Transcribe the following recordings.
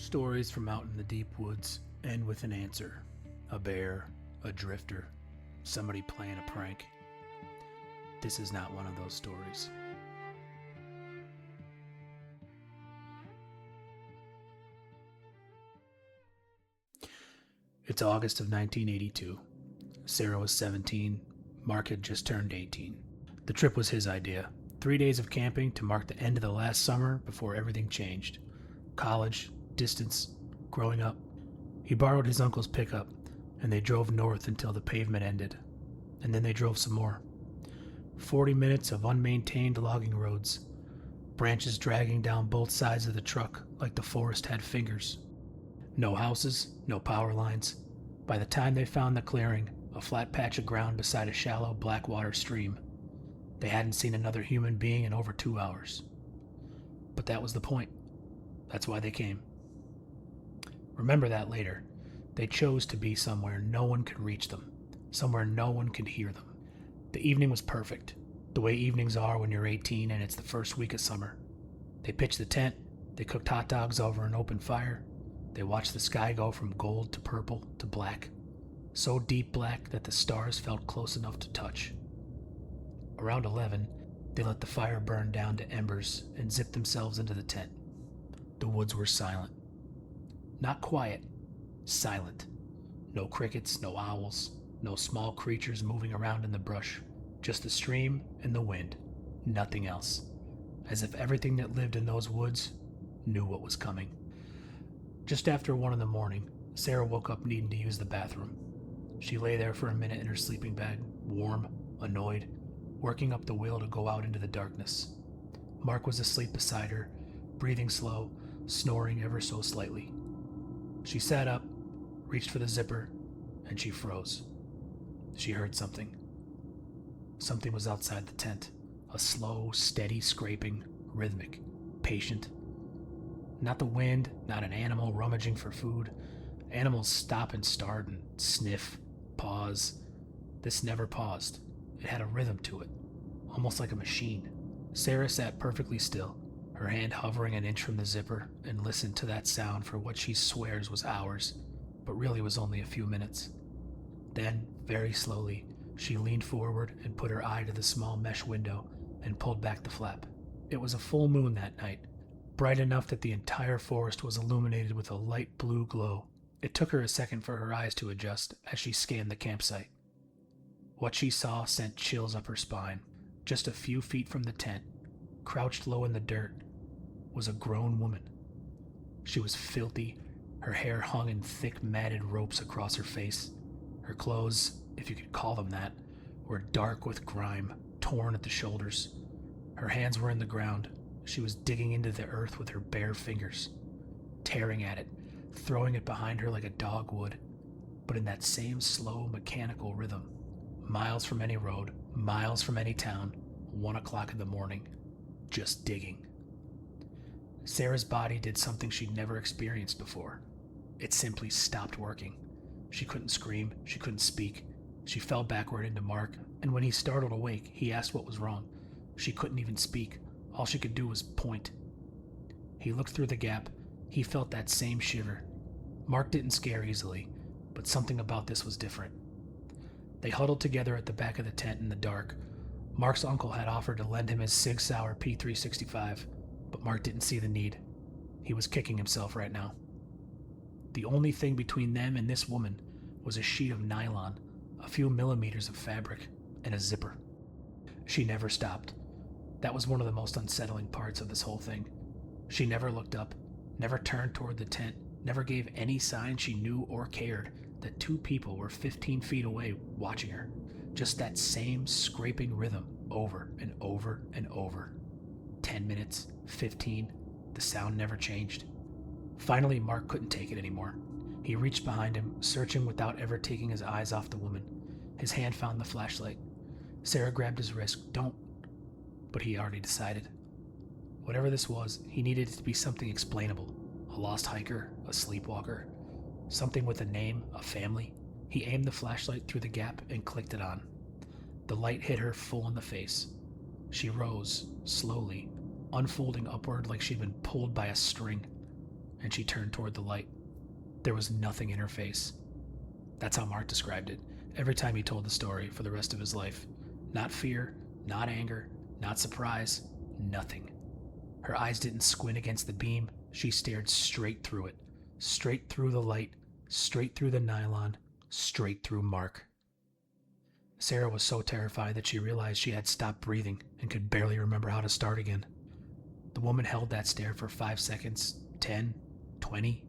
Stories from out in the deep woods end with an answer. A bear, a drifter, somebody playing a prank. This is not one of those stories. It's August of 1982. Sarah was 17. Mark had just turned 18. The trip was his idea. 3 days of camping to mark the end of the last summer before everything changed. College, distance, growing up. He borrowed his uncle's pickup, and they drove north until the pavement ended. And then they drove some more. 40 minutes of unmaintained logging roads. Branches dragging down both sides of the truck like the forest had fingers. No houses, no power lines. By the time they found the clearing, a flat patch of ground beside a shallow blackwater stream. They hadn't seen another human being in over 2 hours. But that was the point. That's why they came. Remember that later. They chose to be somewhere no one could reach them, somewhere no one could hear them. The evening was perfect, the way evenings are when you're 18 and it's the first week of summer. They pitched the tent, they cooked hot dogs over an open fire, they watched the sky go from gold to purple to black, so deep black that the stars felt close enough to touch. Around 11, they let the fire burn down to embers and zipped themselves into the tent. The woods were silent. Not quiet, silent. No crickets, no owls, no small creatures moving around in the brush. Just the stream and the wind. Nothing else. As if everything that lived in those woods knew what was coming. Just after 1 a.m, Sarah woke up needing to use the bathroom. She lay there for a minute in her sleeping bag, warm, annoyed, working up the will to go out into the darkness. Mark was asleep beside her, breathing slow, snoring ever so slightly. She sat up, reached for the zipper, and she froze. She heard something. Something was outside the tent. A slow, steady scraping, rhythmic, patient. Not the wind, not an animal rummaging for food. Animals stop and start and sniff, pause. This never paused. It had a rhythm to it, almost like a machine. Sarah sat perfectly still, her hand hovering an inch from the zipper, and listened to that sound for what she swears was hours, but really was only a few minutes. Then, very slowly, she leaned forward and put her eye to the small mesh window and pulled back the flap. It was a full moon that night, bright enough that the entire forest was illuminated with a light blue glow. It took her a second for her eyes to adjust as she scanned the campsite. What she saw sent chills up her spine. Just a few feet from the tent, crouched low in the dirt, was a grown woman. She was filthy. Her hair hung in thick matted ropes across her face. Her clothes, if you could call them that, were dark with grime, torn at the shoulders. Her hands were in the ground. She was digging into the earth with her bare fingers, tearing at it, throwing it behind her like a dog would, but in that same slow, mechanical rhythm. Miles from any road, miles from any town, 1 o'clock in the morning, just digging. Sarah's body did something she'd never experienced before. It simply stopped working. She couldn't scream, she couldn't speak. She fell backward into Mark, and when he startled awake, he asked what was wrong. She couldn't even speak. All she could do was point. He looked through the gap. He felt that same shiver. Mark didn't scare easily, but something about this was different. They huddled together at the back of the tent in the dark. Mark's uncle had offered to lend him his Sig Sauer P365, but Mark didn't see the need. He was kicking himself right now. The only thing between them and this woman was a sheet of nylon, a few millimeters of fabric, and a zipper. She never stopped. That was one of the most unsettling parts of this whole thing. She never looked up, never turned toward the tent, never gave any sign she knew or cared that 2 people were 15 feet away watching her. Just that same scraping rhythm over and over and over. 10 minutes, 15, the sound never changed. Finally, Mark couldn't take it anymore. He reached behind him, searching without ever taking his eyes off the woman. His hand found the flashlight. Sarah grabbed his wrist. Don't. But he already decided. Whatever this was, he needed it to be something explainable. A lost hiker, a sleepwalker, something with a name, a family. He aimed the flashlight through the gap and clicked it on. The light hit her full in the face. She rose, slowly, unfolding upward like she'd been pulled by a string. and she turned toward the light. There was nothing in her face. That's how Mark described it every time he told the story for the rest of his life. Not fear, not anger, not surprise, nothing. Her eyes didn't squint against the beam. She stared straight through it, straight through the light, straight through the nylon, straight through Mark. Sarah was so terrified that she realized she had stopped breathing and could barely remember how to start again. The woman held that stare for 5 seconds, 10, 20.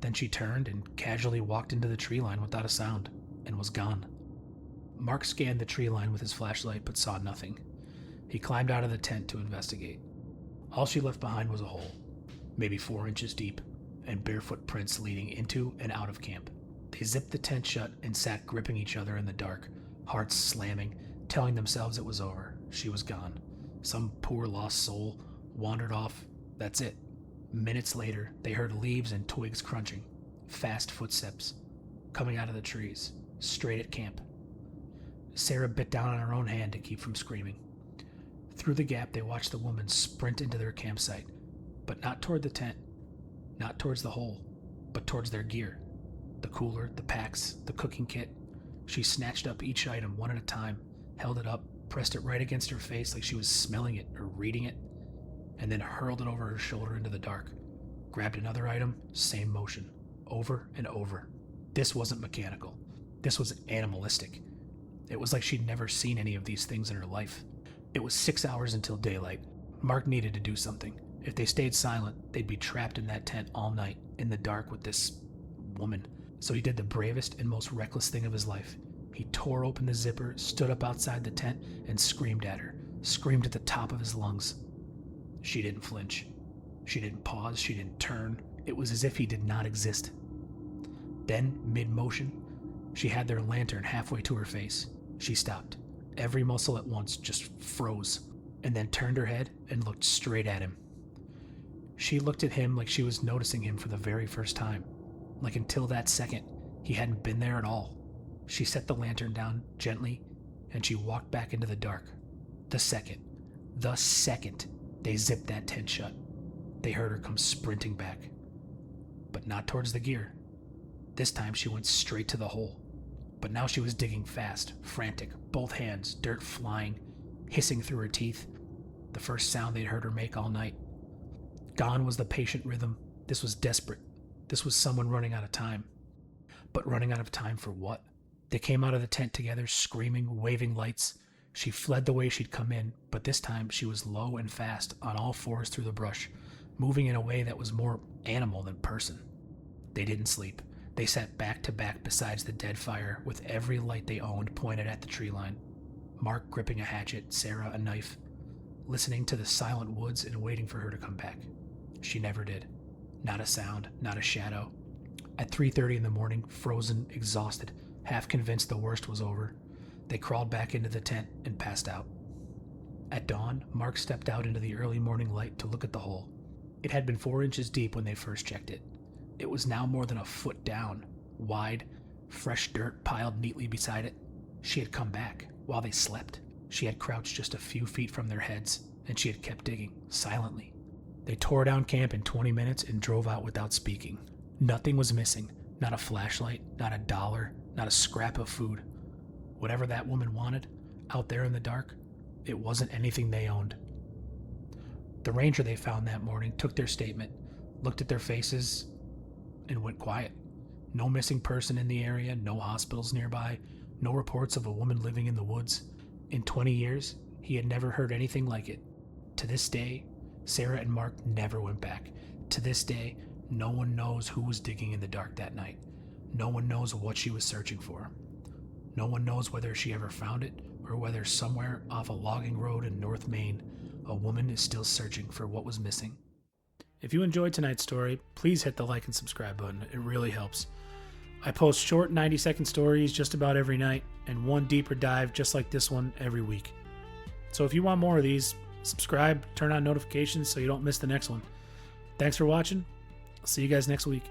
Then she turned and casually walked into the tree line without a sound and was gone. Mark scanned the tree line with his flashlight but saw nothing. He climbed out of the tent to investigate. All she left behind was a hole, maybe 4 inches deep, and barefoot prints leading into and out of camp. They zipped the tent shut and sat gripping each other in the dark, hearts slamming, telling themselves it was over. She was gone. Some poor lost soul wandered off. That's it. Minutes later, they heard leaves and twigs crunching, fast footsteps coming out of the trees, straight at camp. Sarah bit down on her own hand to keep from screaming. Through the gap, they watched the woman sprint into their campsite, but not toward the tent, not towards the hole, but towards their gear. The cooler, the packs, the cooking kit. She snatched up each item one at a time, held it up, pressed it right against her face like she was smelling it or reading it, and then hurled it over her shoulder into the dark. Grabbed another item, same motion, over and over. This wasn't mechanical. This was animalistic. It was like she'd never seen any of these things in her life. It was 6 hours until daylight. Mark needed to do something. If they stayed silent, they'd be trapped in that tent all night, in the dark with this woman. So he did the bravest and most reckless thing of his life. He tore open the zipper, stood up outside the tent, and screamed at her. Screamed at the top of his lungs. She didn't flinch. She didn't pause. She didn't turn. It was as if he did not exist. Then, mid-motion, she had their lantern halfway to her face. She stopped. Every muscle at once just froze, and then turned her head and looked straight at him. She looked at him like she was noticing him for the very first time. Like until that second, he hadn't been there at all. She set the lantern down gently, and she walked back into the dark. The second they zipped that tent shut, they heard her come sprinting back. But not towards the gear. This time she went straight to the hole. But now she was digging fast, frantic, both hands, dirt flying, hissing through her teeth. The first sound they'd heard her make all night. Gone was the patient rhythm. This was desperate. This was someone running out of time. But running out of time for what? They came out of the tent together, screaming, waving lights. She fled the way she'd come in, but this time she was low and fast, on all fours through the brush, moving in a way that was more animal than person. They didn't sleep. They sat back to back beside the dead fire, with every light they owned pointed at the tree line. Mark gripping a hatchet, Sarah a knife, listening to the silent woods and waiting for her to come back. She never did. Not a sound, not a shadow. At 3:30 in the morning, frozen, exhausted, half convinced the worst was over, they crawled back into the tent and passed out. At dawn, Mark stepped out into the early morning light to look at the hole. It had been 4 inches deep when they first checked it. It was now more than a foot down, wide, fresh dirt piled neatly beside it. She had come back while they slept. She had crouched just a few feet from their heads, and she had kept digging, silently. They tore down camp in 20 minutes and drove out without speaking. Nothing was missing. Not a flashlight, not a dollar, not a scrap of food. Whatever that woman wanted, out there in the dark, it wasn't anything they owned. The ranger they found that morning took their statement, looked at their faces, and went quiet. No missing person in the area, no hospitals nearby, no reports of a woman living in the woods. In 20 years, he had never heard anything like it. To this day, Sarah and Mark never went back. To this day, no one knows who was digging in the dark that night. No one knows what she was searching for. No one knows whether she ever found it, or whether somewhere off a logging road in North Maine, a woman is still searching for what was missing. If you enjoyed tonight's story, please hit the like and subscribe button. It really helps. I post short 90-second stories just about every night, and one deeper dive just like this one every week. So if you want more of these, subscribe, turn on notifications so you don't miss the next one. Thanks for watching. I'll see you guys next week.